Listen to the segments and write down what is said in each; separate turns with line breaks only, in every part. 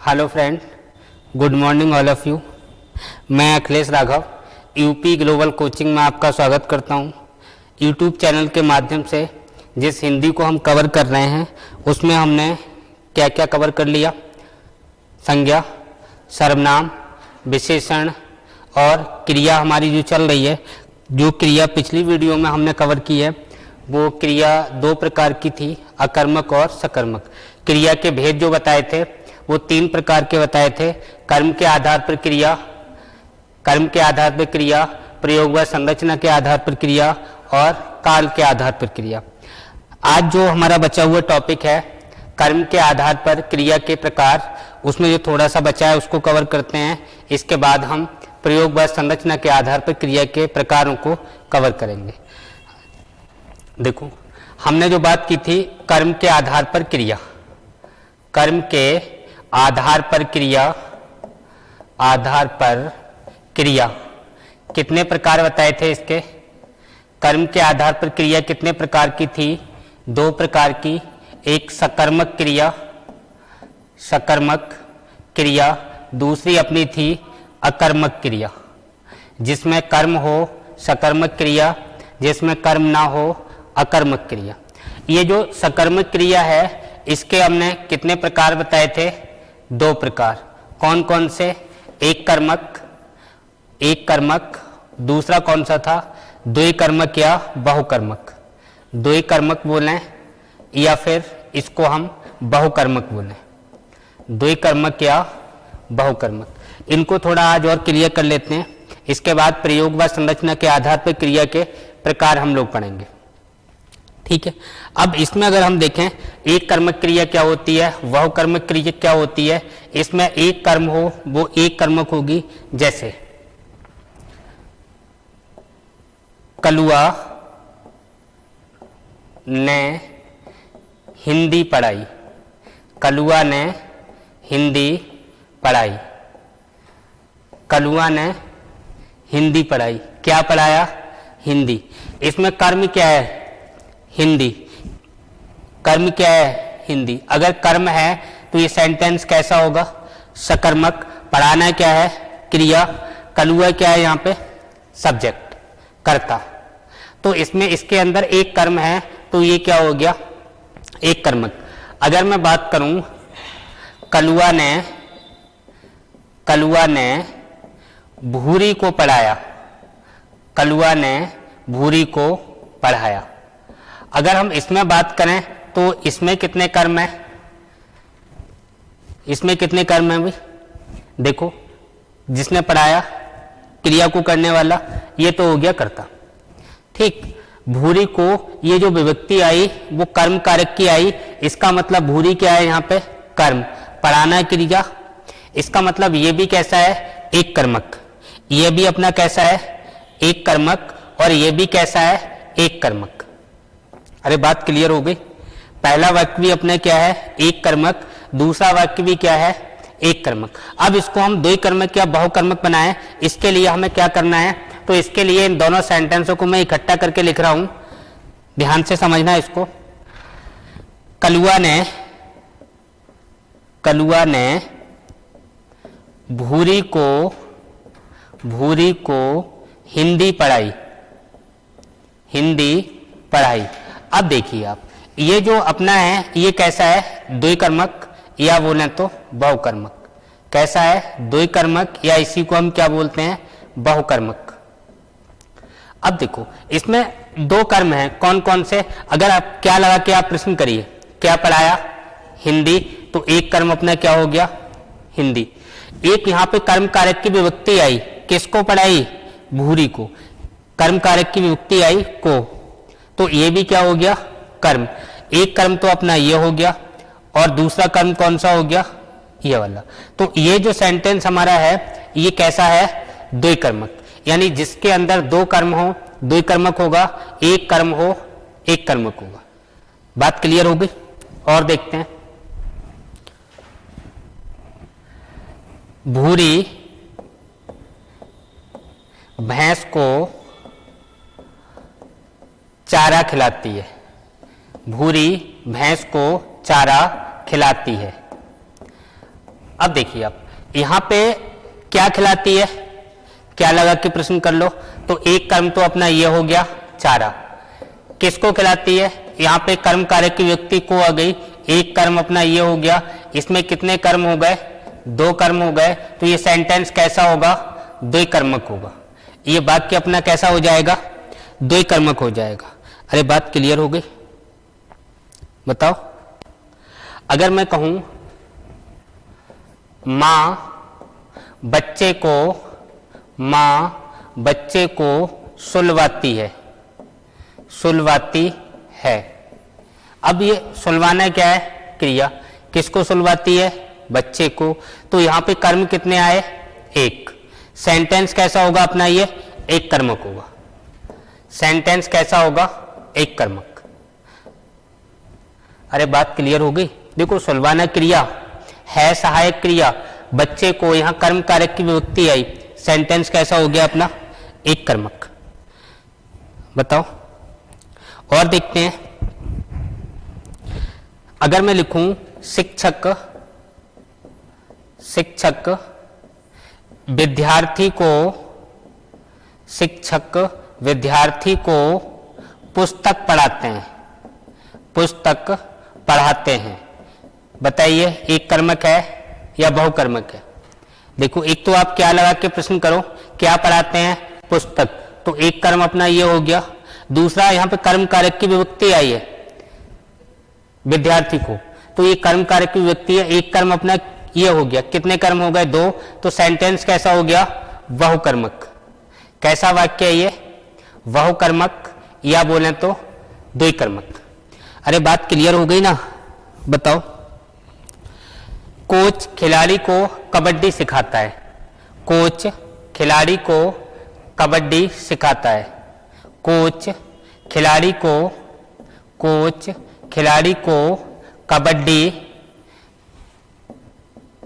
Hello friend, good morning all of you. मैं Akhilesh Raghav UP global coaching में आपका स्वागत करता हूं। यूट्यूब चैनल के माध्यम से जिस हिंदी को हम कवर कर रहे हैं उसमें हमने क्या क्या कवर कर लिया, संज्ञा, सर्वनाम, विशेषण और क्रिया हमारी जो चल रही है। जो क्रिया पिछली वीडियो में हमने कवर की है वो क्रिया दो प्रकार की थी, अकर्मक और सकर्मक। क्रिया के भेद जो बताए थे वो तीन प्रकार के बताए थे, कर्म के आधार पर क्रिया, कर्म के आधार पर क्रिया, प्रयोग व संरचना के आधार पर क्रिया और काल के आधार पर क्रिया। आज जो हमारा बचा हुआ टॉपिक है कर्म के आधार पर क्रिया के प्रकार, उसमें जो थोड़ा सा बचा है उसको कवर करते हैं। इसके बाद हम प्रयोग व संरचना के आधार पर क्रिया के प्रकारों को कवर करेंगे। देखो, हमने जो बात की थी कर्म के आधार पर क्रिया, कर्म के आधार पर क्रिया, आधार पर क्रिया कितने प्रकार बताए थे इसके। कर्म के आधार पर क्रिया कितने प्रकार की थी? दो प्रकार की, एक सकर्मक क्रिया, सकर्मक क्रिया, दूसरी अपनी थी अकर्मक क्रिया। जिसमें कर्म हो सकर्मक क्रिया, जिसमें कर्म ना हो अकर्मक क्रिया। ये जो सकर्मक क्रिया है इसके हमने कितने प्रकार बताए थे? दो प्रकार। कौन कौन से? एक कर्मक, एक कर्मक, दूसरा कौन सा था? द्विकर्मक या बहुकर्मक। द्विकर्मक बोलें या फिर इसको हम बहुकर्मक बोलें, द्विकर्मक या बहुकर्मक। इनको थोड़ा आज और क्लियर कर लेते हैं। इसके बाद प्रयोग व संरचना के आधार पर क्रिया के प्रकार हम लोग पढ़ेंगे, ठीक है। अब इसमें अगर हम देखें एक कर्मक क्रिया क्या होती है, वह कर्मक क्रिया क्या होती है। इसमें एक कर्म हो वो एक कर्मक होगी। जैसे कलुआ ने हिंदी पढ़ाई, कलुआ ने हिंदी पढ़ाई, कलुआ ने हिंदी पढ़ाई। क्या पढ़ाया? हिंदी। इसमें कर्म क्या है? हिंदी। कर्म क्या है? हिंदी। अगर कर्म है तो ये सेंटेंस कैसा होगा? सकर्मक। पढ़ाना क्या है? क्रिया। कलुआ क्या है? यहाँ पे सब्जेक्ट, कर्ता। तो इसमें इसके अंदर एक कर्म है तो ये क्या हो गया? एक कर्मक। अगर मैं बात करूं कलुआ ने भूरी को पढ़ाया, कलुआ ने भूरी को पढ़ाया। अगर हम इसमें बात करें तो इसमें कितने कर्म है? इसमें कितने कर्म है भाई? देखो, जिसने पढ़ाया, क्रिया को करने वाला, ये तो हो गया कर्ता, ठीक। भूरी को ये जो विभक्ति आई वो कर्म कारक की आई। इसका मतलब भूरी क्या है यहाँ पे? कर्म। पढ़ाना क्रिया, इसका मतलब ये भी कैसा है? एक कर्मक। ये भी अपना कैसा है? एक कर्मक। और ये भी कैसा है? एक कर्मक। अरे बात क्लियर हो गई। पहला वाक्य भी अपने क्या है? एक कर्मक। दूसरा वाक्य भी क्या है? एक कर्मक। अब इसको हम द्विकर्मक या बहुकर्मक बनाएं, इसके लिए हमें क्या करना है? तो इसके लिए इन दोनों सेंटेंसों को मैं इकट्ठा करके लिख रहा हूं, ध्यान से समझना इसको। कलुआ ने भूरी को हिंदी पढ़ाई, हिंदी पढ़ाई। अब देखिए आप, ये जो अपना है ये कैसा है? द्विकर्मक या बोले तो बहुकर्मक। कैसा है? द्विकर्मक या इसी को हम क्या बोलते हैं? बहुकर्मक। अब देखो इसमें दो कर्म हैं, कौन कौन से? अगर आप क्या लगा के आप प्रश्न करिए, क्या पढ़ाया? हिंदी। तो एक कर्म अपना क्या हो गया? हिंदी। एक यहाँ पे कर्म कारक की विभक्ति आई, किसको पढ़ाई? भूरी को। कर्म कारक की विभक्ति आई को, तो ये भी क्या हो गया? कर्म। एक कर्म तो अपना ये हो गया और दूसरा कर्म कौन सा हो गया? ये वाला। तो ये जो सेंटेंस हमारा है ये कैसा है? द्विकर्मक। यानी जिसके अंदर दो कर्म हो द्विकर्मक होगा, एक कर्म हो एक कर्मक होगा। बात क्लियर हो गई? और देखते हैं। भूरी भैंस को चारा खिलाती है, भूरी भैंस को चारा खिलाती है। अब देखिए, आप यहां पे क्या खिलाती है, क्या लगा के प्रश्न कर लो। तो एक कर्म तो अपना ये हो गया चारा, किसको खिलाती है, यहां पे कर्म कारक की व्यक्ति को आ गई, एक कर्म अपना ये हो गया, इसमें कितने कर्म हो गए, दो कर्म हो गए। तो ये सेंटेंस कैसा होगा, द्विकर्मक होगा। ये वाक्य अपना कैसा हो जाएगा, द्विकर्मक हो जाएगा। अरे बात क्लियर हो गई, बताओ। अगर मैं कहूं मां बच्चे को सुलवाती है, सुलवाती है। अब ये सुलवाना क्या है, क्रिया, किसको सुलवाती है, बच्चे को। तो यहां पे कर्म कितने आए, एक। सेंटेंस कैसा होगा अपना, ये एक कर्मक होगा। सेंटेंस कैसा होगा, एक कर्मक। अरे बात क्लियर हो गई। देखो, सुलवाना क्रिया है, सहायक क्रिया, बच्चे को, यहां कर्म कारक की विभक्ति आई, सेंटेंस कैसा हो गया अपना, एक कर्मक। बताओ और देखते हैं। अगर मैं लिखूं शिक्षक विद्यार्थी को पुस्तक पढ़ाते हैं। बताइए, एक कर्मक है या बहुकर्मक है। देखो, एक तो आप क्या लगा के प्रश्न करो, क्या पढ़ाते हैं, पुस्तक, तो एक कर्म अपना ये हो गया। दूसरा, यहां पे कर्म कारक की विभक्ति आई है विद्यार्थी को, तो ये कर्म कारक की विभक्ति है, एक कर्म अपना ये हो गया। कितने कर्म हो गए, दो। तो सेंटेंस कैसा हो गया, बहुकर्मक। कैसा वाक्य है ये, बहुकर्मक, या बोले तो द्विकर्मक। अरे बात क्लियर हो गई ना, बताओ। कोच खिलाड़ी को कबड्डी सिखाता है, कोच खिलाड़ी को कबड्डी सिखाता है। कोच खिलाड़ी को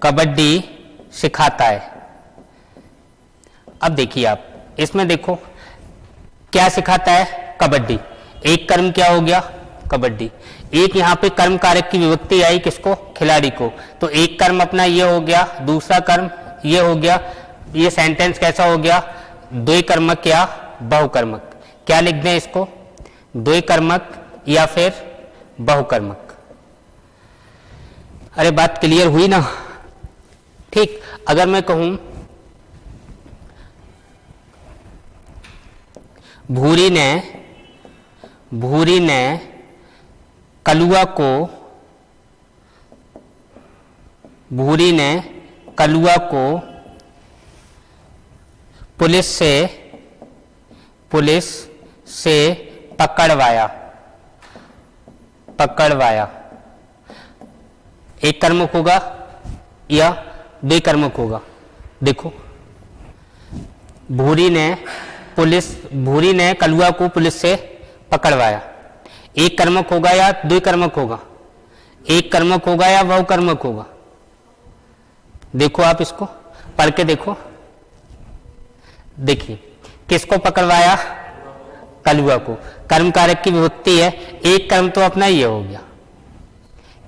कबड्डी सिखाता है। अब देखिए, आप इसमें देखो क्या सिखाता है, कबड्डी। एक कर्म क्या हो गया, कबड्डी। एक यहां पे कर्म कारक की विभक्ति आई, किसको, खिलाड़ी को, तो एक कर्म अपना ये हो गया, दूसरा कर्म ये हो गया। ये सेंटेंस कैसा हो गया, द्विकर्मक या बहुकर्मक। क्या लिख दें इसको, द्विकर्मक या फिर बहुकर्मक। अरे बात क्लियर हुई ना, ठीक। अगर मैं कहूं भूरी ने कलुआ को पुलिस से पकड़वाया। एक कर्मक होगा या द्विकर्मक होगा। देखो, भूरी ने कलुआ को पुलिस से पकड़वाया। एक कर्मक होगा या द्विकर्मक होगा, एक कर्मक होगा या बहुकर्मक होगा। देखो, आप इसको पढ़ के देखो। देखिए, किसको पकड़वाया, कलुआ को। कर्म कारक की विभक्ति है, एक कर्म तो अपना ये हो गया।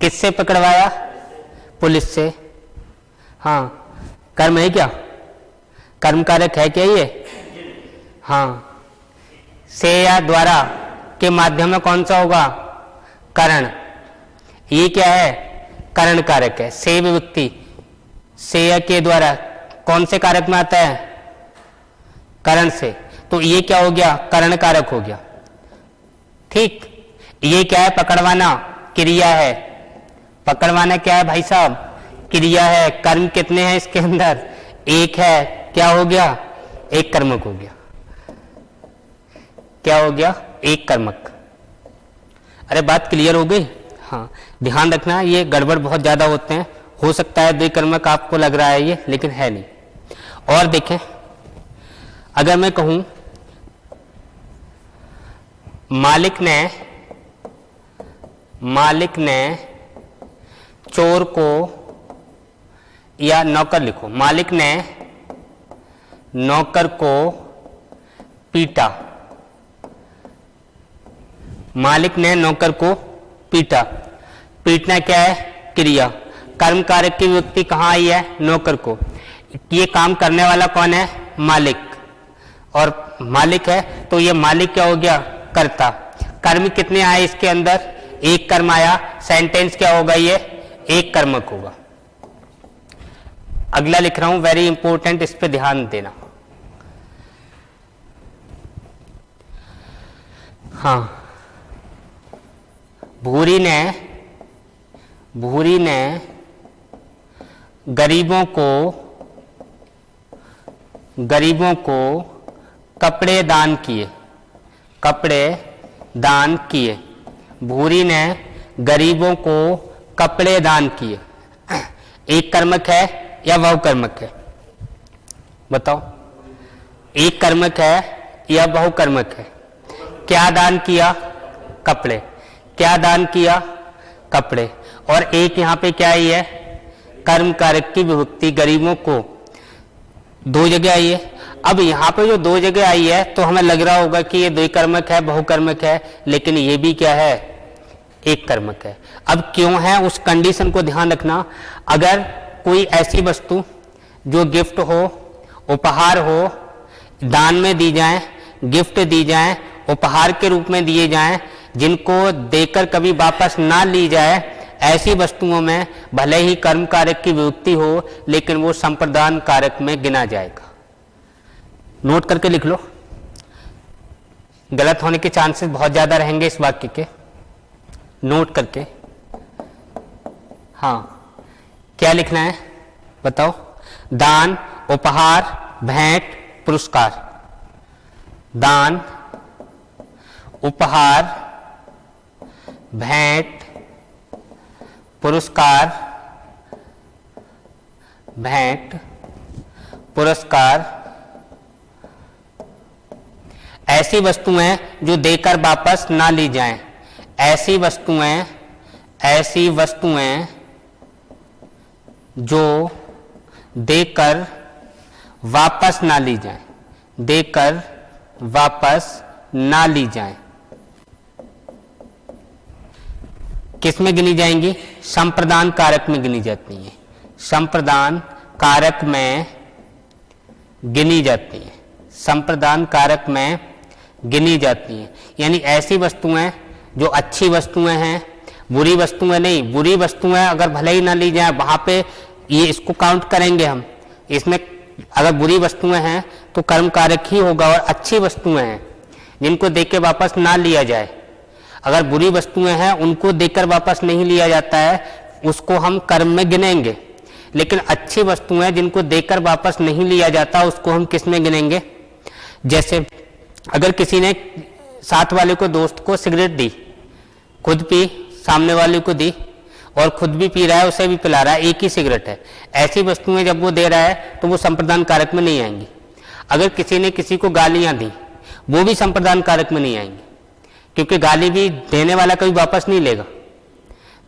किससे पकड़वाया, पुलिस से। हाँ, कर्म है क्या, कर्म कारक है क्या ये, हाँ। से या द्वारा के माध्यम में कौन सा होगा, करण। ये क्या है, करण कारक है। से विभक्ति, से या के द्वारा कौन से कारक में आता है, करण से। तो ये क्या हो गया, करण कारक हो गया, ठीक। ये क्या है, पकड़वाना क्रिया है। पकड़वाना क्या है भाई साहब, क्रिया है। कर्म कितने हैं इसके अंदर, एक है। क्या हो गया, एक कर्मक हो गया। क्या हो गया, एक कर्मक। अरे बात क्लियर हो गई। हाँ, ध्यान रखना, ये गड़बड़ बहुत ज्यादा होते हैं। हो सकता है द्विकर्मक आपको लग रहा है ये, लेकिन है नहीं। और देखें, अगर मैं कहूं मालिक ने चोर को, या नौकर लिखो, मालिक ने नौकर को पीटा। मालिक ने नौकर को पीटा। पीटना क्या है, क्रिया। कर्म कारक की विभक्ति कहाँ आई है? नौकर को। ये काम करने वाला कौन है? मालिक। और मालिक है तो ये मालिक क्या हो गया? कर्ता। कर्म कितने आए इसके अंदर? एक कर्म आया। सेंटेंस क्या होगा? ये एक कर्मक होगा। अगला लिख रहा हूं, वेरी इंपॉर्टेंट, इस पे ध्यान देना। हाँ, भूरी ने गरीबों को कपड़े दान किए। कपड़े दान किए। भूरी ने गरीबों को कपड़े दान किए। एक कर्मक है या बहुकर्मक है? बताओ, एक कर्मक है या बहुकर्मक है? क्या दान किया? कपड़े। क्या दान किया? कपड़े। और एक यहां पे क्या आई है? कर्म कारक की विभक्ति गरीबों को, दो जगह आई है। अब यहां पे जो दो जगह आई है तो हमें लग रहा होगा कि ये द्विकर्मक है, बहुकर्मक है, लेकिन ये भी क्या है? एक कर्मक है। अब क्यों है उस कंडीशन को ध्यान रखना। अगर कोई ऐसी वस्तु जो गिफ्ट हो, उपहार हो, दान में दी जाए, गिफ्ट दी जाए, उपहार के रूप में दिए जाएं, जिनको देकर कभी वापस ना ली जाए, ऐसी वस्तुओं में भले ही कर्म कारक की विभक्ति हो लेकिन वो संप्रदान कारक में गिना जाएगा। नोट करके लिख लो, गलत होने के चांसेस बहुत ज्यादा रहेंगे इस वाक्य के। नोट करके, हाँ, क्या लिखना है बताओ? दान, उपहार, भेंट, पुरस्कार। दान, उपहार, भेंट, पुरस्कार, भेंट, पुरस्कार। ऐसी वस्तुएं जो देकर वापस ना ली जाएं। ऐसी वस्तुएं जो देकर वापस ना ली जाएं। देकर वापस ना ली जाएं। किस में गिनी जाएंगी? संप्रदान कारक में गिनी जाती है। संप्रदान कारक में गिनी जाती है। संप्रदान कारक में गिनी जाती है। यानी ऐसी वस्तुएं जो अच्छी वस्तुएं हैं, बुरी वस्तुएं नहीं। बुरी वस्तुएं अगर भले ही ना ली जाए, वहां पे ये इसको काउंट करेंगे हम। इसमें अगर बुरी वस्तुएं हैं तो कर्म कारक ही होगा। और अच्छी वस्तुएं हैं जिनको देके वापस ना लिया जाए। अगर बुरी वस्तुएं हैं उनको देकर वापस नहीं लिया जाता है, उसको हम कर्म में गिनेंगे। लेकिन अच्छी वस्तुएं जिनको देकर वापस नहीं लिया जाता, उसको हम किस में गिनेंगे? जैसे अगर किसी ने साथ वाले को, दोस्त को सिगरेट दी, खुद पी, सामने वाले को दी, और खुद भी पी रहा है, उसे भी पिला रहा है, एक ही सिगरेट है। ऐसी वस्तुएं जब वो दे रहा है तो वो संप्रदान कारक में नहीं आएंगी। अगर किसी ने किसी को गालियां दी, वो भी संप्रदान कारक में नहीं आएंगी, क्योंकि गाली भी देने वाला कभी वापस नहीं लेगा,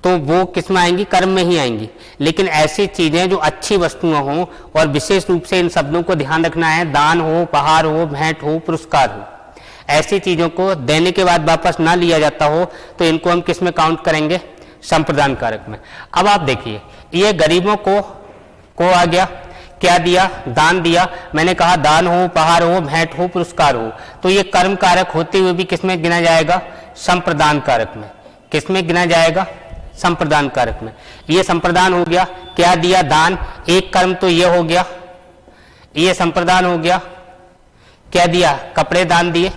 तो वो किस में आएंगी? कर्म में ही आएंगी। लेकिन ऐसी चीजें जो अच्छी वस्तुएं हों, और विशेष रूप से इन शब्दों को ध्यान रखना है, दान हो, उपहार हो, भेंट हो, पुरस्कार हो, ऐसी चीजों को देने के बाद वापस ना लिया जाता हो तो इनको हम किस में काउंट करेंगे? संप्रदान कारक में। अब आप देखिए, ये गरीबों को आ गया, क्या दिया? दान दिया। मैंने कहा दान हो, उपहार हो, भेंट हो, पुरस्कार हो, तो ये कर्म कारक होते हुए भी किस में गिना जाएगा? संप्रदान कारक में। किस में गिना जाएगा? संप्रदान कारक में। ये संप्रदान हो गया। क्या दिया? दान। एक कर्म तो ये हो गया, ये संप्रदान हो गया। क्या दिया? कपड़े दान दिए,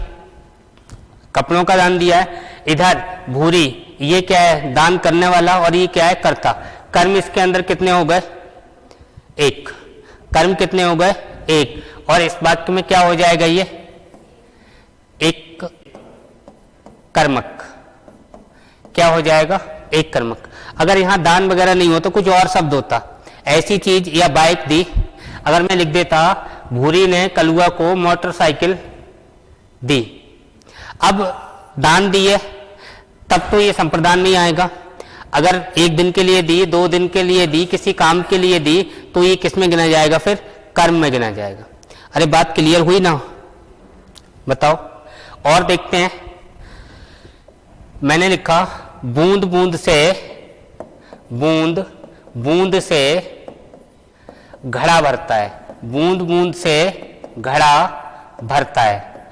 कपड़ों का दान दिया है। इधर भूरी, ये क्या है? दान करने वाला, और ये क्या है? कर्ता। कर्म इसके अंदर कितने हो गए? एक। कर्म कितने हो गए? एक। और इस वाक्य में क्या हो जाएगा? ये एक कर्मक। क्या हो जाएगा? एक कर्मक। अगर यहां दान वगैरह नहीं हो तो कुछ और शब्द होता, ऐसी चीज या बाइक दी। अगर मैं लिख देता भूरी ने कलुआ को मोटरसाइकिल दी, अब दान दिए, तब तो ये संप्रदान नहीं आएगा। अगर एक दिन के लिए दी, 2 दिन के लिए दी, किसी काम के लिए दी, तो ये किस में गिना जाएगा? फिर कर्म में गिना जाएगा। अरे बात क्लियर हुई ना? बताओ। और देखते हैं, मैंने लिखा बूंद बूंद से, बूंद बूंद से घड़ा भरता है, बूंद बूंद से घड़ा भरता है।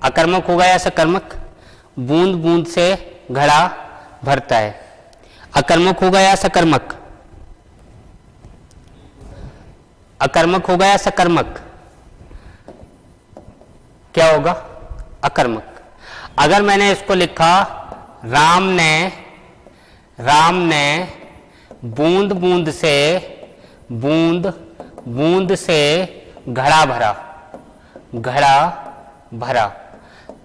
अकर्मक होगा या सकर्मक? बूंद बूंद से घड़ा भरता है। अकर्मक होगा या सकर्मक? अकर्मक होगा या सकर्मक? क्या होगा? अकर्मक। अगर मैंने इसको लिखा राम ने बूंद बूंद से घड़ा भरा,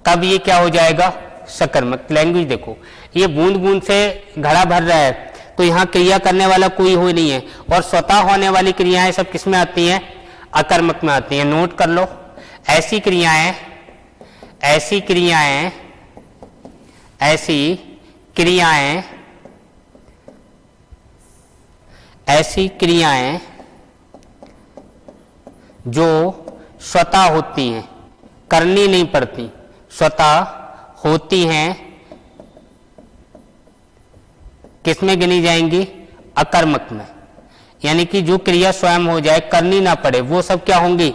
तब ये क्या हो जाएगा? सकर्मक। लैंग्वेज देखो, ये बूंद बूंद से घड़ा भर रहा है तो यहाँ क्रिया करने वाला कोई हो नहीं है, और स्वतः होने वाली क्रियाएं सब किस में आती हैं? अकर्मक में आती हैं। नोट कर लो, ऐसी क्रियाएं जो स्वतः होती हैं, करनी नहीं पड़ती, स्वतः होती हैं, किसमें गिनी जाएंगी? अकर्मक में। यानी कि जो क्रिया स्वयं हो जाए, करनी ना पड़े, वो सब क्या होंगी?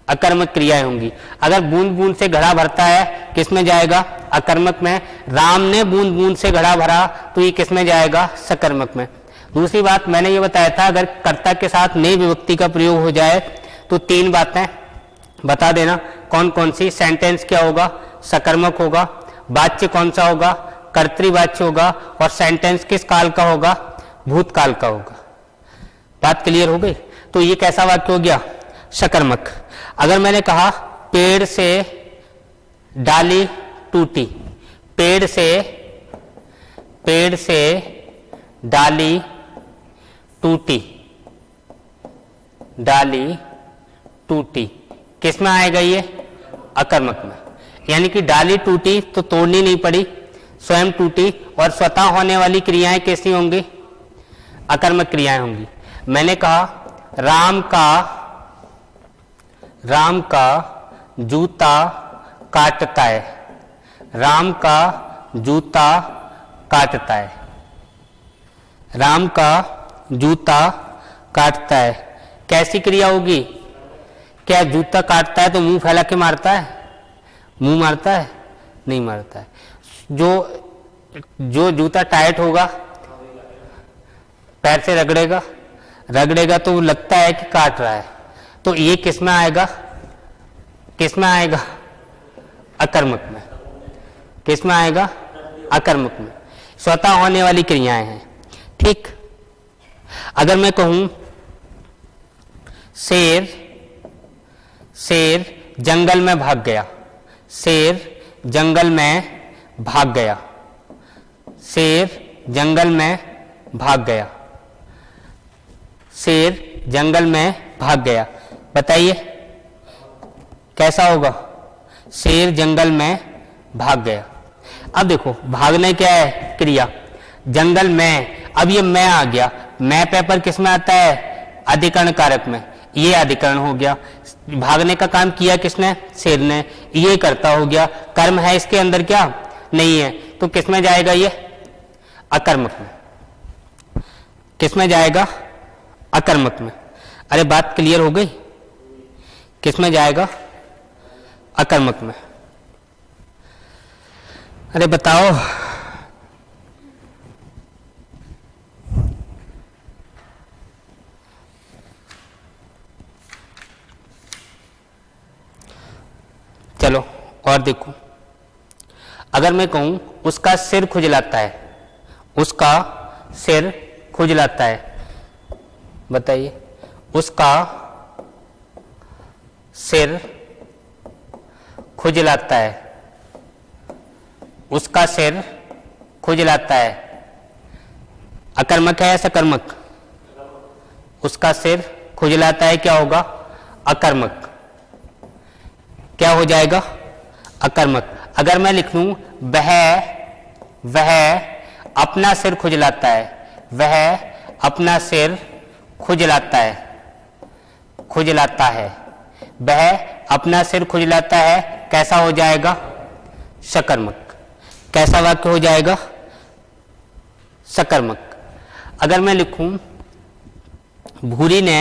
अकर्मक क्रियाएं होंगी। अगर बूंद बूंद से घड़ा भरता है, किसमें जाएगा? अकर्मक में। राम ने बूंद बूंद से घड़ा भरा, तो ये किसमें जाएगा? सकर्मक में। दूसरी बात मैंने ये बताया था, अगर कर्ता के साथ नई विभक्ति का प्रयोग हो जाए तो 3 बातें बता देना। कौन कौन सी? सेंटेंस क्या होगा? सकर्मक होगा। वाच्य कौन सा होगा? कर्तृवाच्य होगा। और सेंटेंस किस काल का होगा? भूतकाल का होगा। बात क्लियर हो गई? तो ये कैसा वाक्य हो गया? सकर्मक। अगर मैंने कहा पेड़ से डाली टूटी, पेड़ से डाली टूटी, किस में आएगा ये? अकर्मक में। यानी कि डाली टूटी तो तोड़नी नहीं पड़ी, स्वयं टूटी, और स्वतः होने वाली क्रियाएं कैसी होंगी? अकर्मक क्रियाएं होंगी। मैंने कहा राम का जूता काटता है, राम का जूता काटता है, राम का जूता काटता है। कैसी क्रिया होगी? क्या जूता काटता है तो मुंह फैला के मारता है? मुंह मारता है? नहीं मारता है। जो जूता टाइट होगा, पैर से रगड़ेगा तो लगता है कि काट रहा है, तो ये किस में आएगा? अकर्मक में। किस में आएगा? अकर्मक में। स्वतः होने वाली क्रियाएं हैं। ठीक। अगर मैं कहूं शेर जंगल में भाग गया, शेर जंगल में भाग गया, शेर जंगल में भाग गया, शेर जंगल में भाग गया। बताइए कैसा होगा? शेर जंगल में भाग गया। अब देखो, भागने क्या है? क्रिया। जंगल में, अब ये मैं आ गया, मैं पेपर किस में आता है? अधिकरण कारक में। ये अधिकरण हो गया। भागने का काम किया किसने? शेर ने। ये कर्ता हो गया। कर्म है इसके अंदर क्या? नहीं है। तो किस में जाएगा ये? अकर्मक में। किस में जाएगा? अकर्मक में। अरे बात क्लियर हो गई? किस में जाएगा? अकर्मक में। अरे बताओ। चलो और देखो, अगर मैं कहूं उसका सिर खुजलाता है, उसका सिर खुजलाता है, बताइए उसका सिर खुजलाता है, उसका सिर खुजलाता है। अकर्मक है या सकर्मक? उसका सिर खुजलाता है क्या होगा? अकर्मक। क्या हो जाएगा? अकर्मक। अगर मैं लिख लूं वह अपना सिर खुजलाता है, वह अपना सिर खुजलाता है, खुजलाता है, वह अपना सिर खुजलाता है। कैसा हो जाएगा? सकर्मक। कैसा वाक्य हो जाएगा? सकर्मक। अगर मैं लिखूं भूरी ने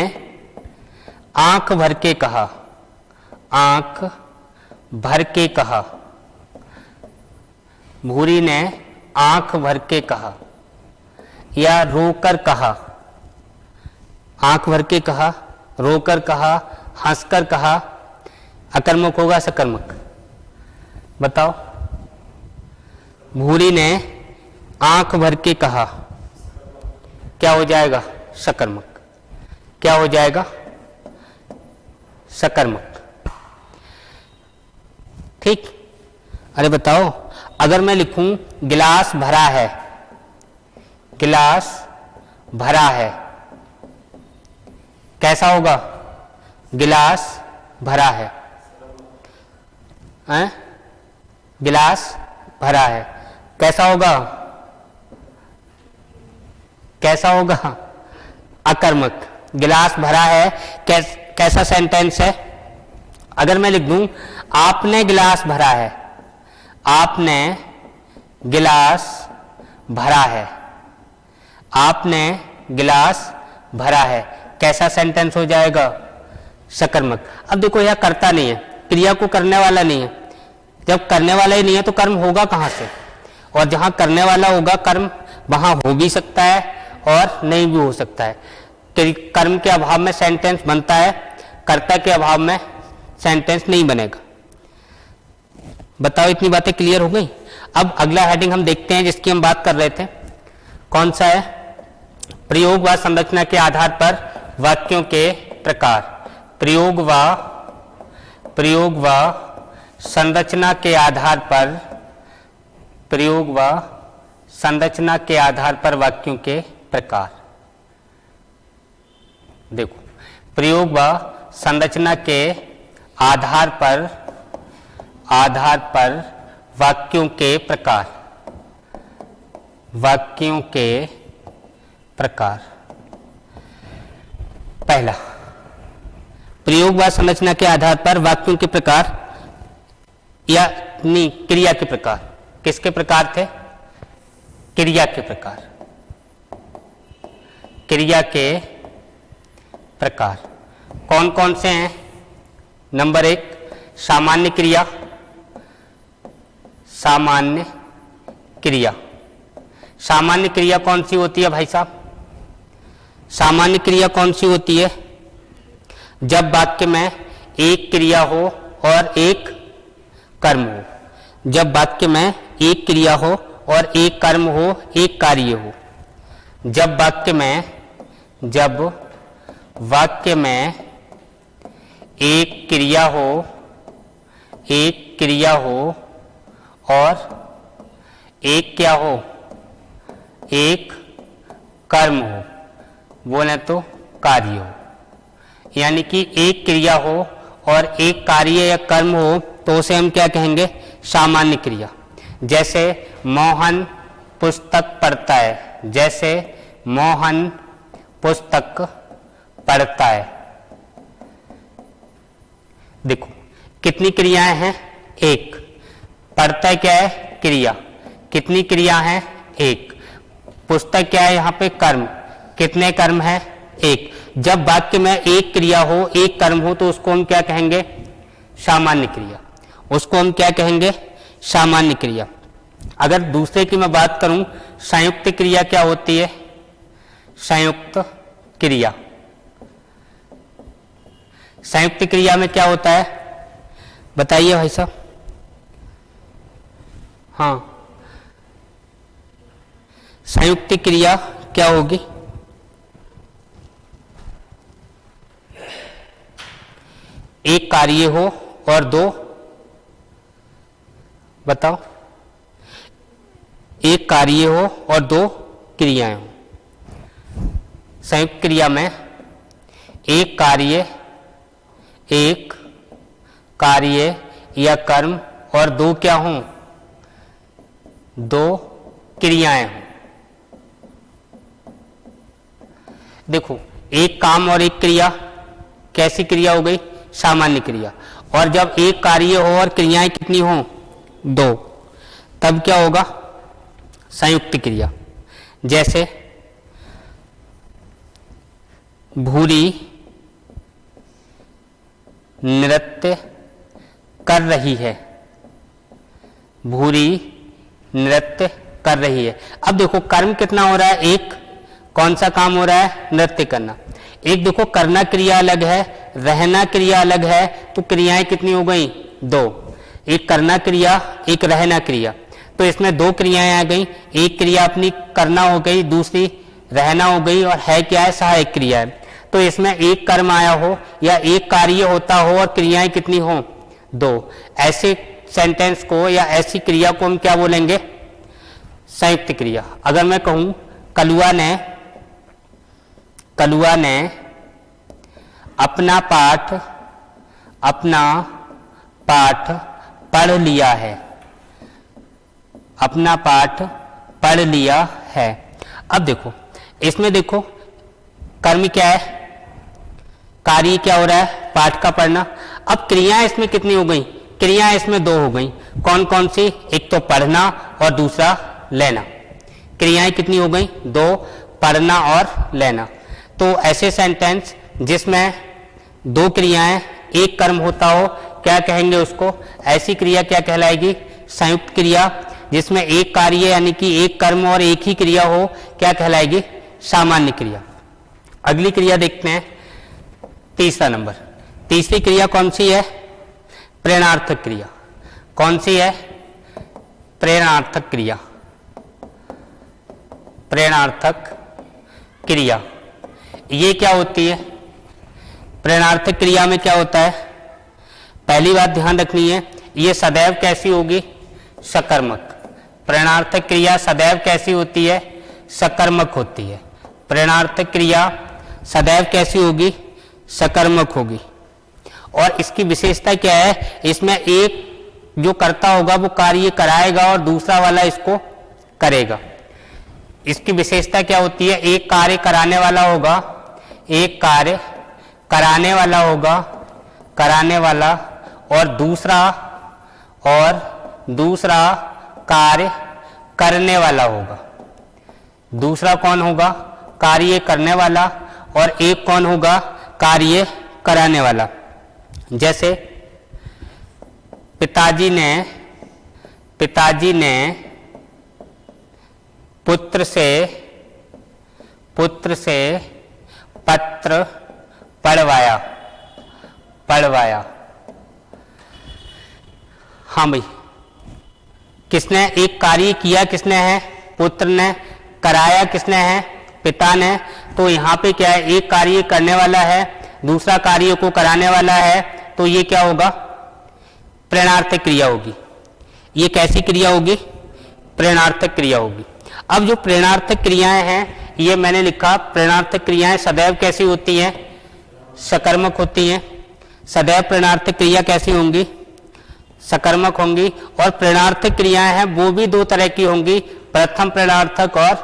आंख भर के कहा, आंख भर के कहा, भूरी ने आंख भर के कहा, या रोकर कहा, आंख भर के कहा, रोकर कहा, हंसकर कहा, अकर्मक होगा सकर्मक? बताओ। भूरी ने आंख भर के कहा, क्या हो जाएगा? सकर्मक। क्या हो जाएगा? सकर्मक। ठीक। अरे बताओ, अगर मैं लिखूं गिलास भरा है, गिलास भरा है, कैसा होगा? गिलास भरा है, हैं? गिलास भरा है, कैसा होगा? कैसा होगा? अकर्मक। गिलास भरा है कैसा सेंटेंस है? अगर मैं लिख दूं आपने गिलास भरा है, आपने गिलास भरा है, आपने गिलास भरा है, कैसा सेंटेंस हो जाएगा? सकर्मक। अब देखो यह करता नहीं है, क्रिया को करने वाला नहीं है। जब करने वाला ही नहीं है तो कर्म होगा कहां से? और जहां करने वाला होगा कर्म वहां हो भी सकता है और नहीं भी हो सकता है। कर्म के अभाव में सेंटेंस बनता है, कर्ता के अभाव में सेंटेंस नहीं बनेगा। बताओ, इतनी बातें क्लियर हो गई? अब अगला हेडिंग हम देखते हैं जिसकी हम बात कर रहे थे। कौन सा है? प्रयोग व संरचना के आधार पर वाक्यों के प्रकार। प्रयोग व संरचना के आधार पर, प्रयोग व संरचना के आधार पर वाक्यों के प्रकार। देखो, प्रयोग व संरचना के आधार पर वाक्यों के प्रकार, वाक्यों के प्रकार। पहला, प्रयोग व संरचना के आधार पर वाक्यों के प्रकार, या नहीं, क्रिया के प्रकार। किसके प्रकार थे? क्रिया के प्रकार। क्रिया के प्रकार कौन कौन से हैं? नंबर 1, सामान्य क्रिया। सामान्य क्रिया, सामान्य क्रिया कौन सी होती है भाई साहब? सामान्य क्रिया कौन सी होती है? जब वाक्य में एक क्रिया हो और एक कर्म हो। जब वाक्य में एक क्रिया हो और एक कर्म हो, एक कार्य हो। जब वाक्य में एक क्रिया हो और एक क्या हो? एक कर्म हो, बोले तो कार्य हो। यानी कि एक क्रिया हो और एक कार्य या कर्म हो तो उसे हम क्या कहेंगे? सामान्य क्रिया। जैसे मोहन पुस्तक पढ़ता है, जैसे मोहन पुस्तक पढ़ता है। देखो कितनी क्रियाएं हैं? एक। पढ़ता है क्या है? क्रिया। कितनी क्रिया है? एक। पुस्तक क्या है? यहाँ पे कर्म। कितने कर्म है? एक। जब वाक्य में एक क्रिया हो, एक कर्म हो तो उसको हम क्या कहेंगे? सामान्य क्रिया। उसको हम क्या कहेंगे? सामान्य क्रिया। अगर दूसरे की मैं बात करूं, संयुक्त क्रिया क्या होती है? संयुक्त क्रिया। संयुक्त क्रिया में क्या होता है? बताइए भाई साहब। हाँ, संयुक्त क्रिया क्या होगी? एक कार्य हो और दो, बताओ, एक कार्य हो और दो क्रियाएं हो। संयुक्त क्रिया में एक कार्य या कर्म और दो क्या हों? दो क्रियाएं हों। देखो, एक काम और एक क्रिया कैसी क्रिया हो गई? सामान्य क्रिया। और जब एक कार्य हो और क्रियाएं कितनी हों? दो, तब क्या होगा? संयुक्त क्रिया। जैसे भूरी नृत्य कर रही है। भूरी नृत्य कर रही है। अब देखो कर्म कितना हो रहा है, एक। कौन सा काम हो रहा है, नृत्य करना। एक देखो करना क्रिया अलग है, रहना क्रिया अलग है, तो क्रियाएं कितनी हो गई, दो। एक करना क्रिया, एक रहना क्रिया, तो इसमें दो क्रियाएं आ गई। एक क्रिया अपनी करना हो गई, दूसरी रहना हो गई, और है क्या है, सहायक क्रिया है। तो इसमें एक कर्म आया हो या एक कार्य होता हो और क्रियाएं कितनी हो, दो। ऐसे सेंटेंस को या ऐसी क्रिया को हम क्या बोलेंगे, संयुक्त क्रिया। अगर मैं कहूं कलुआ ने अपना पाठ पढ़ लिया है। अपना पाठ पढ़ लिया है। अब देखो इसमें देखो कर्म क्या है, कार्य क्या हो रहा है, पाठ का पढ़ना। अब क्रियाएं इसमें कितनी हो गई, क्रियाएं इसमें दो हो गई। कौन कौन सी, एक तो पढ़ना और दूसरा लेना। क्रियाएं कितनी हो गई, दो, पढ़ना और लेना। तो ऐसे सेंटेंस जिसमें दो क्रियाएं एक कर्म होता हो, क्या कहेंगे उसको, ऐसी क्रिया क्या कहलाएगी, संयुक्त क्रिया। जिसमें एक कार्य यानी कि एक कर्म और एक ही क्रिया हो, क्या कहलाएगी, सामान्य क्रिया। अगली क्रिया देखते हैं, तीसरा नंबर। तीसरी क्रिया कौन सी है, प्रेरणार्थक क्रिया। कौन सी है, प्रेरणार्थक क्रिया। प्रेरणार्थक क्रिया ये क्या होती है, प्रेरणार्थक क्रिया में क्या होता है, पहली बात ध्यान रखनी है, ये सदैव कैसी होगी, सकर्मक। प्रेरणार्थक क्रिया सदैव कैसी होती है, सकर्मक होती है। प्रेरणार्थक क्रिया सदैव कैसी होगी, सकर्मक होगी। और इसकी विशेषता क्या है, इसमें एक जो करता होगा वो कार्य कराएगा और दूसरा वाला इसको करेगा। इसकी विशेषता क्या होती है, एक कार्य कराने वाला होगा, एक कार्य कराने वाला होगा, कराने वाला, और दूसरा कार्य करने वाला होगा। दूसरा कौन होगा, कार्य करने वाला, और एक कौन होगा, कार्य कराने वाला। जैसे पिताजी ने पुत्र से पत्र पढ़वाया। हाँ भाई, किसने एक कार्य किया, किसने है, पुत्र ने। कराया किसने है, पिता ने। तो यहाँ पे क्या है, एक कार्य करने वाला है, दूसरा कार्य को कराने वाला है, तो ये क्या होगा, प्रेरणार्थक क्रिया होगी। ये कैसी क्रिया होगी, प्रेरणार्थक क्रिया होगी। अब जो प्रेरणार्थक क्रियाएं हैं, ये मैंने लिखा, प्रेरणार्थक क्रियाएं सदैव कैसी होती हैं, सकर्मक होती हैं। सदैव प्रेरणार्थक क्रिया कैसी होंगी, सकर्मक होंगी। और प्रेरणार्थक क्रियाएं हैं वो भी दो तरह की होंगी, प्रथम प्रेरणार्थक और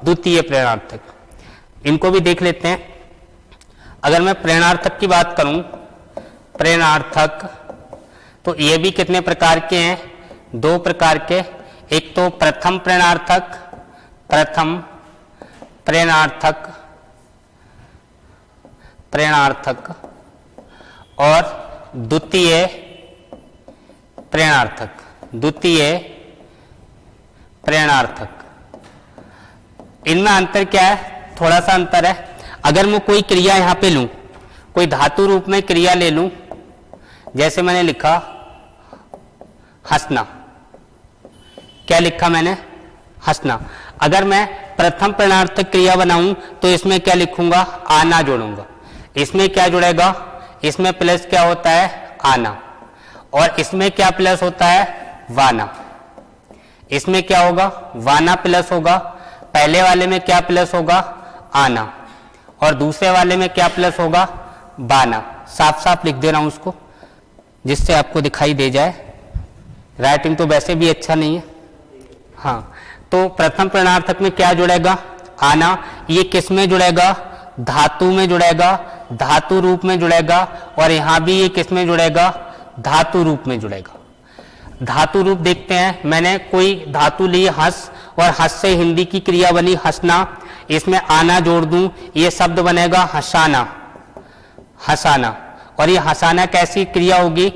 द्वितीय प्रेरणार्थक। इनको भी देख लेते हैं। अगर मैं प्रेरणार्थक की बात करूं, प्रेरणार्थक, तो ये भी कितने प्रकार के हैं, दो प्रकार के। एक तो प्रथम प्रेरणार्थक, और द्वितीय प्रेरणार्थक। इनमें अंतर क्या है, थोड़ा सा अंतर है। अगर मैं कोई क्रिया यहां पे लूं, कोई धातु रूप में क्रिया ले लूं, जैसे मैंने लिखा हंसना, क्या लिखा मैंने, हंसना। अगर मैं प्रथम प्रेरणार्थक क्रिया बनाऊं तो इसमें क्या लिखूंगा, आना जोड़ूंगा। इसमें क्या जुड़ेगा, इसमें प्लस क्या होता है, आना, और इसमें क्या प्लस होता है, वाना। इसमें क्या होगा, वाना प्लस होगा। पहले वाले में क्या प्लस होगा, आना, और दूसरे वाले में क्या प्लस होगा, बाना। साफ साफ लिख दे रहा हूं उसको, जिससे आपको दिखाई दे जाए। राइटिंग तो वैसे भी अच्छा नहीं है। हाँ, तो प्रथम प्रेरणार्थक में क्या जुड़ेगा, आना। ये किस में जुड़ेगा, धातु में जुड़ेगा, धातु रूप में जुड़ेगा। और यहां भी ये किस में जुड़ेगा, धातु रूप में जुड़ेगा। धातु रूप देखते हैं, मैंने कोई धातु ली हंस, और हंस से हिंदी की क्रिया बनी हंसना। इसमें आना जोड़ दूं, ये शब्द बनेगा हसाना, हसाना। और ये हसाना कैसी क्रिया होगी?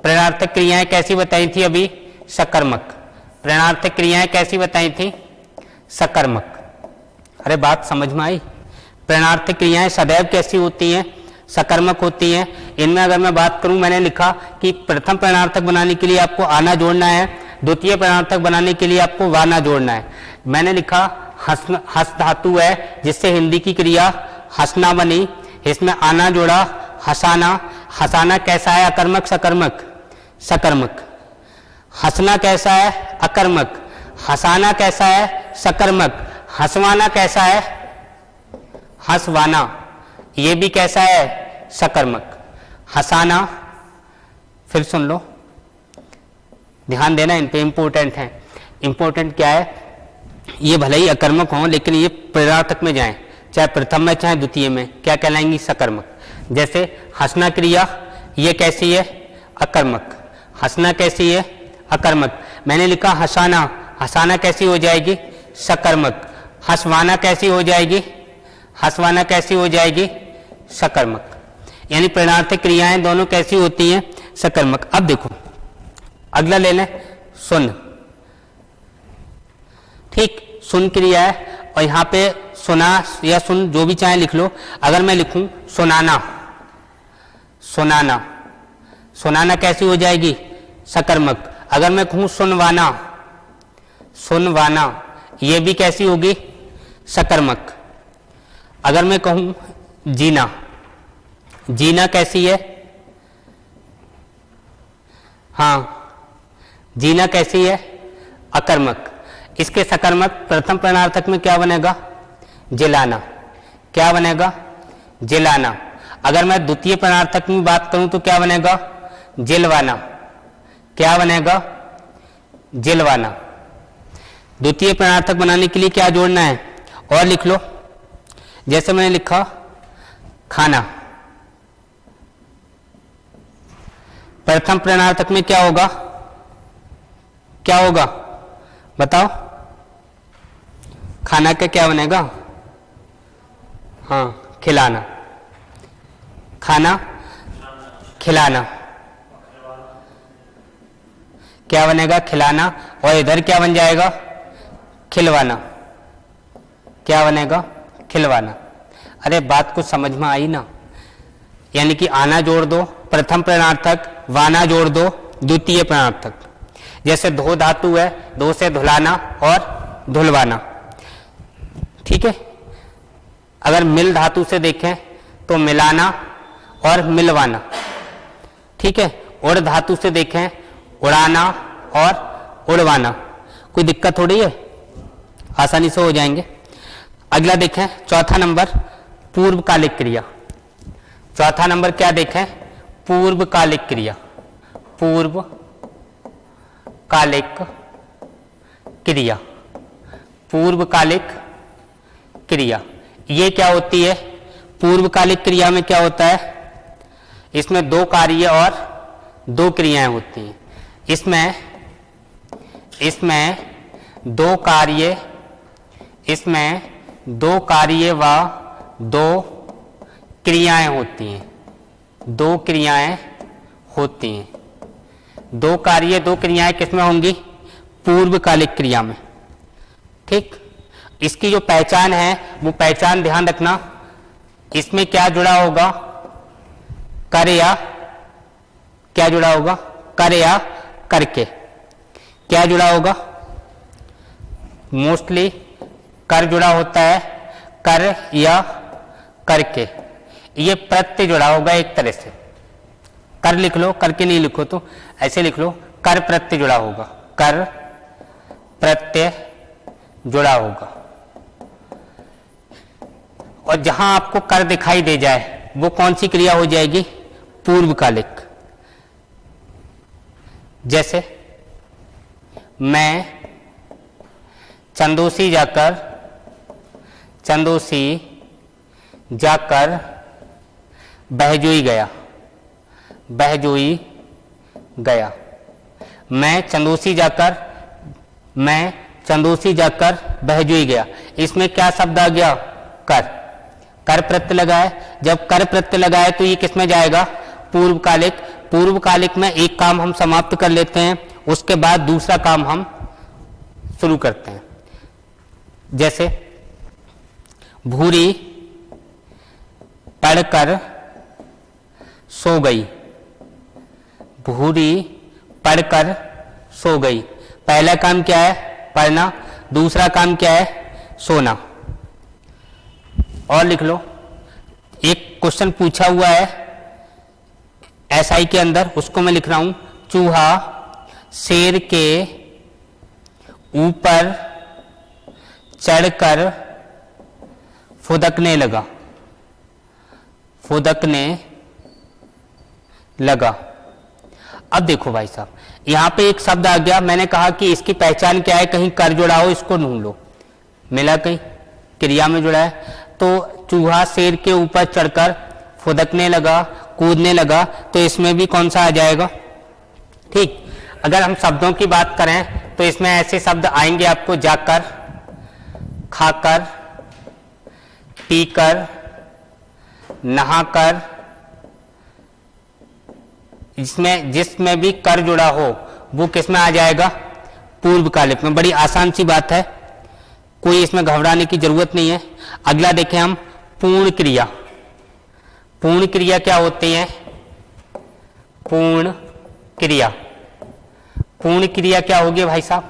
प्रणर्थक क्रियाएं कैसी बताई थी अभी? सकर्मक। प्रणर्थक क्रियाएं कैसी बताई थी? सकर्मक। अरे बात समझ में आई? प्रणर्थक क्रियाएं सदैव कैसी होती हैं? सकर्मक होती हैं। इनमें अगर मैं बात करूं, मैंने लिखा कि प्रथम प्रणर्थक बनाने के लिए आपको आना जोड़ना है, द्वितीय प्रणर्थक बनाने के लिए आपको वाना जोड़ना है। मैंने लिखा हस धातु है जिससे हिंदी की क्रिया हंसना बनी, इसमें आना जोड़ा हसाना। हसाना कैसा है? अकर्मक सकर्मक? सकर्मक। हंसना कैसा है? अकर्मक। हसाना कैसा है? सकर्मक। हंसवाना कैसा है? हंसवाना। ये भी कैसा है? सकर्मक। हंसाना, फिर सुन लो, ध्यान देना, इन पे इंपॉर्टेंट है। इंपॉर्टेंट क्या है? ये भले ही अकर्मक हों लेकिन ये प्रणर्थक में जाएं, चाहे प्रथम में चाहे द्वितीय में, क्या कहलाएंगी? सकर्मक। जैसे हंसना क्रिया, ये कैसी है? अकर्मक। हंसना कैसी है? अकर्मक। मैंने लिखा हंसाना, हंसाना कैसी हो जाएगी? सकर्मक। हंसवाना कैसी हो जाएगी? हंसवाना कैसी हो जाएगी? सकर्मक। यानी प्रणर्थक क्रियाएं दोनों कैसी होती हैं? सकर्मक। अब देखो अगला ले लें, सुन। ठीक, सुन क्रिया है और यहां पे सुना या सुन जो भी चाहे लिख लो। अगर मैं लिखूं सुनाना, सुनाना, सुनाना कैसी हो जाएगी? सकर्मक। अगर मैं कहूं सुनवाना, सुनवाना, ये भी कैसी होगी? सकर्मक। अगर मैं कहूं जीना, जीना कैसी है? हाँ, जीना कैसी है? अकर्मक। इसके सकर्मक प्रथम प्रणर्थक में क्या बनेगा? जिलाना। क्या बनेगा? जिलाना। अगर मैं द्वितीय प्रणर्थक में बात करूं तो क्या बनेगा? जिलवाना। क्या बनेगा? जिलवाना। द्वितीय प्रणर्थक बनाने के लिए क्या जोड़ना है? और लिख लो, जैसे मैंने लिखा खाना। प्रथम प्रणर्थक में क्या होगा? क्या होगा बताओ? खाना का क्या बनेगा? हाँ, खिलाना। खाना, खिलाना। क्या बनेगा? खिलाना। और इधर क्या बन जाएगा? खिलवाना। क्या बनेगा? खिलवाना। अरे बात कुछ समझ में आई ना? यानी कि आना जोड़ दो प्रथम प्रणर्थक, वाना जोड़ दो द्वितीय प्रणर्थक। जैसे धो धातु है, धो से धुलाना और धुलवाना। ठीक है। अगर मिल धातु से देखें तो मिलाना और मिलवाना। ठीक है। उड़ धातु से देखें उड़ाना और उड़वाना। कोई दिक्कत थोड़ी है, आसानी से हो जाएंगे। अगला देखें, चौथा नंबर पूर्वकालिक क्रिया। चौथा नंबर क्या देखें? पूर्वकालिक क्रिया। पूर्वकालिक क्रिया। पूर्वकालिक क्रिया ये क्या होती है? पूर्वकालिक क्रिया में क्या होता है? इसमें दो कार्य और दो क्रियाएं होती हैं। इसमें दो कार्य, इसमें दो कार्य व दो क्रियाएं होती हैं। दो क्रियाएं होती हैं। दो कार्य दो क्रियाएं किसमें होंगी? पूर्वकालिक क्रिया में। ठीक। इसकी जो पहचान है वो पहचान ध्यान रखना। इसमें क्या जुड़ा होगा? कर या क्या जुड़ा होगा? कर या करके। क्या जुड़ा होगा? मोस्टली कर जुड़ा होता है, कर या करके। ये प्रत्यय जुड़ा होगा एक तरह से। कर लिख लो, करके नहीं लिखो तो ऐसे लिख लो, कर प्रत्यय जुड़ा होगा। कर प्रत्यय जुड़ा होगा। और जहां आपको कर दिखाई दे जाए वो कौन सी क्रिया हो जाएगी? पूर्वकालिक। जैसे मैं चंदोसी जाकर बहजोई गया। बहजोई गया। मैं चंदोसी जाकर बहजोई गया। इसमें क्या शब्द आ गया? कर। कर प्रत्यय लगा है, जब कर प्रत्यय लगा है तो ये किस में जाएगा? पूर्वकालिक। पूर्वकालिक में एक काम हम समाप्त कर लेते हैं, उसके बाद दूसरा काम हम शुरू करते हैं। जैसे भूरी पढ़कर सो गई। भूरी पढ़कर सो गई। पहला काम क्या है? पढ़ना। दूसरा काम क्या है? सोना। और लिख लो, एक क्वेश्चन पूछा हुआ है एसआई के अंदर, उसको मैं लिख रहा हूं। चूहा शेर के ऊपर चढ़कर फुदकने लगा। फुदकने लगा। अब देखो भाई साहब, यहां पे एक शब्द आ गया, मैंने कहा कि इसकी पहचान क्या है, कहीं कर जुड़ा हो, इसको ढूंढ लो। मिला? कहीं क्रिया में जुड़ा है। तो चूहा शेर के ऊपर चढ़कर फुदकने लगा, कूदने लगा, तो इसमें भी कौन सा आ जाएगा? ठीक। अगर हम शब्दों की बात करें तो इसमें ऐसे शब्द आएंगे आपको, जाकर, खाकर, पीकर, नहाकर। जिसमें भी कर जुड़ा हो वो किस में आ जाएगा? पूर्वकालिक में। बड़ी आसान सी बात है, कोई इसमें घबराने की जरूरत नहीं है। अगला देखें हम, पूर्ण क्रिया। पूर्ण क्रिया क्या होती है? पूर्ण क्रिया। पूर्ण क्रिया क्या होगी भाई साहब?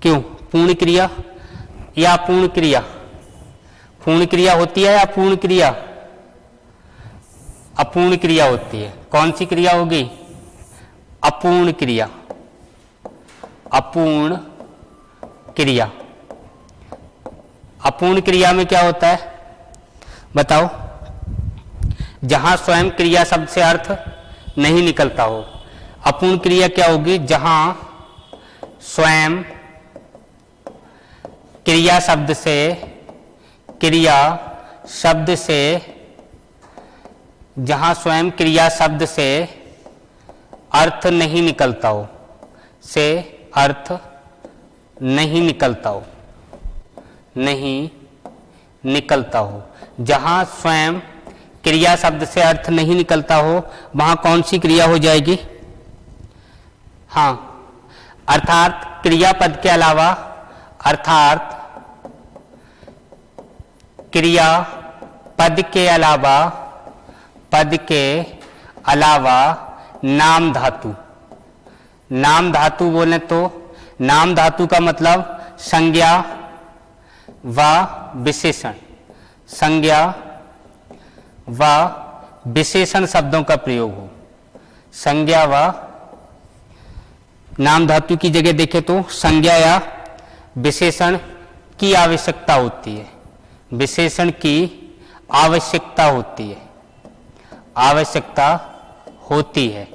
क्यों पूर्ण क्रिया या अपूर्ण क्रिया? पूर्ण क्रिया होती है या अपूर्ण क्रिया? अपूर्ण क्रिया होती है। कौन सी क्रिया होगी? अपूर्ण क्रिया। अपूर्ण क्रिया। अपूर्ण क्रिया में क्या होता है बताओ? जहां स्वयं क्रिया शब्द से अर्थ नहीं निकलता हो। अपूर्ण क्रिया क्या होगी? जहां स्वयं क्रिया शब्द से जहां स्वयं क्रिया शब्द से अर्थ नहीं निकलता हो, से अर्थ नहीं निकलता हो, नहीं निकलता हो। जहां स्वयं क्रिया शब्द से अर्थ नहीं निकलता हो, वहां कौन सी क्रिया हो जाएगी? हाँ, अर्थात क्रियापद के अलावा, अर्थात क्रिया पद के अलावा, पद के अलावा नाम धातु। नाम धातु बोले तो नाम धातु का मतलब संज्ञा व विशेषण। संज्ञा व विशेषण शब्दों का प्रयोग हो। संज्ञा व नाम धातु की जगह देखें तो संज्ञा या विशेषण की आवश्यकता होती है। विशेषण की आवश्यकता होती है। आवश्यकता होती है।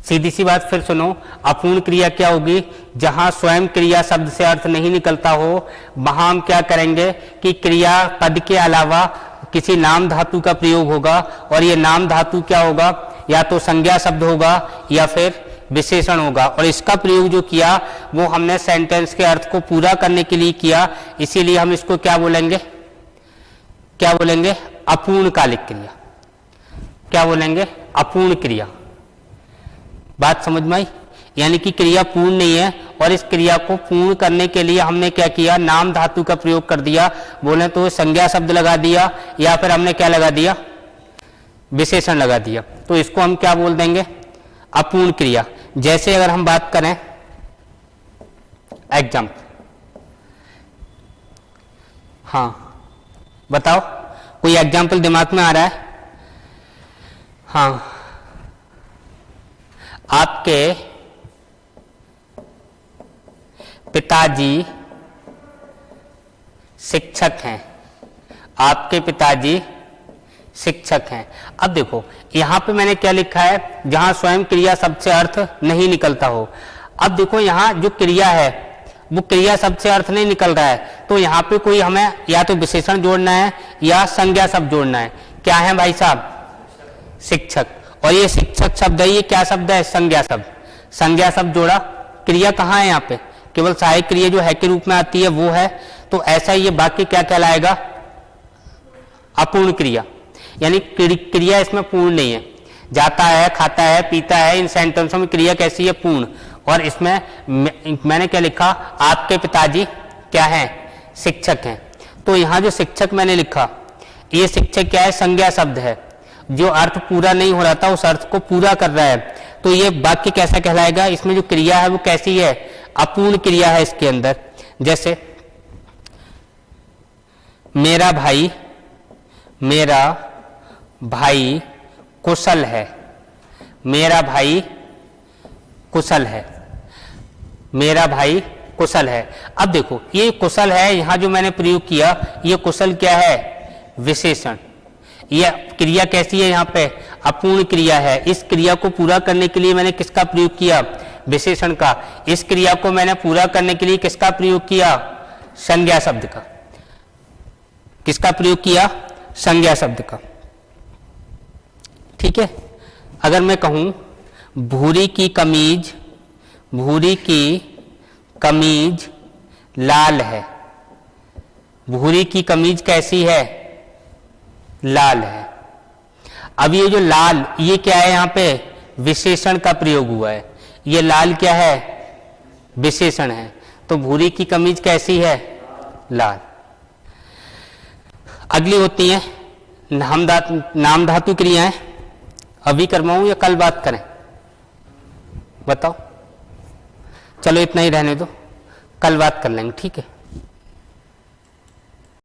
सीधी सी बात फिर सुनो, अपूर्ण क्रिया क्या होगी? जहां स्वयं क्रिया शब्द से अर्थ नहीं निकलता हो, वहां हम क्या करेंगे कि क्रिया पद के अलावा किसी नाम धातु का प्रयोग होगा, और ये नाम धातु क्या होगा? या तो संज्ञा शब्द होगा या फिर विशेषण होगा। और इसका प्रयोग जो किया वो हमने सेंटेंस के अर्थ को पूरा करने के लिए किया, इसीलिए हम इसको क्या बोलेंगे? क्या बोलेंगे? अपूर्णकालिक क्रिया। क्या बोलेंगे? अपूर्ण क्रिया। बात समझ में आई? यानी कि क्रिया पूर्ण नहीं है, और इस क्रिया को पूर्ण करने के लिए हमने क्या किया? नाम धातु का प्रयोग कर दिया। बोले तो संज्ञा शब्द लगा दिया, या फिर हमने क्या लगा दिया? विशेषण लगा दिया। तो इसको हम क्या बोल देंगे? अपूर्ण क्रिया। जैसे अगर हम बात करें एग्जाम्पल, हाँ बताओ, कोई एग्जाम्पल दिमाग में आ रहा है? हाँ, आपके पिताजी शिक्षक हैं। आपके पिताजी शिक्षक हैं। अब देखो यहां पे मैंने क्या लिखा है? जहां स्वयं क्रिया शब्द से अर्थ नहीं निकलता हो। अब देखो यहां जो क्रिया है वो क्रिया शब्द से अर्थ नहीं निकल रहा है, तो यहां पे कोई हमें या तो विशेषण जोड़ना है या संज्ञा शब्द जोड़ना है। क्या है भाई साहब? शिक्षक। और ये शिक्षक शब्द है, ये क्या शब्द है? संज्ञा शब्द। संज्ञा शब्द जोड़ा, क्रिया कहाँ है यहाँ पे? केवल सहायक क्रिया जो है के रूप में आती है वो है, तो ऐसा ये वाक्य क्या कहलाएगा? अपूर्ण क्रिया, यानी क्रिया इसमें पूर्ण नहीं है। जाता है, खाता है, पीता है, इन सेंटेंसों में क्रिया कैसी है? पूर्ण। और इसमें मैंने क्या लिखा? आपके पिताजी क्या हैं? शिक्षक हैं। तो यहां जो शिक्षक मैंने लिखा, ये शिक्षक क्या है? संज्ञा शब्द है, जो अर्थ पूरा नहीं हो रहा था उस अर्थ को पूरा कर रहा है। तो ये वाक्य कैसा कहलाएगा? इसमें जो क्रिया है वो कैसी है? अपूर्ण क्रिया है इसके अंदर। जैसे मेरा भाई कुशल है, मेरा भाई कुशल है, मेरा भाई कुशल है। अब देखो ये कुशल है, यहां जो मैंने प्रयोग किया, ये कुशल क्या है? विशेषण। यह क्रिया कैसी है? यहाँ पे अपूर्ण क्रिया है। इस क्रिया को पूरा करने के लिए मैंने किसका प्रयोग किया? विशेषण का। इस क्रिया को मैंने पूरा करने के लिए किसका प्रयोग किया? संज्ञा शब्द का। किसका प्रयोग किया? संज्ञा शब्द का। ठीक है। अगर मैं कहूं भूरी की कमीज लाल है, भूरी की कमीज कैसी है? लाल है। अब ये जो लाल, ये क्या है? यहां पे विशेषण का प्रयोग हुआ है। ये लाल क्या है? विशेषण है। तो भूरी की कमीज कैसी है? लाल। अगली होती है नाम धातु क्रियाएं। अभी करवाऊं या कल बात करें? बताओ। चलो इतना ही रहने दो, कल बात कर लेंगे, ठीक है।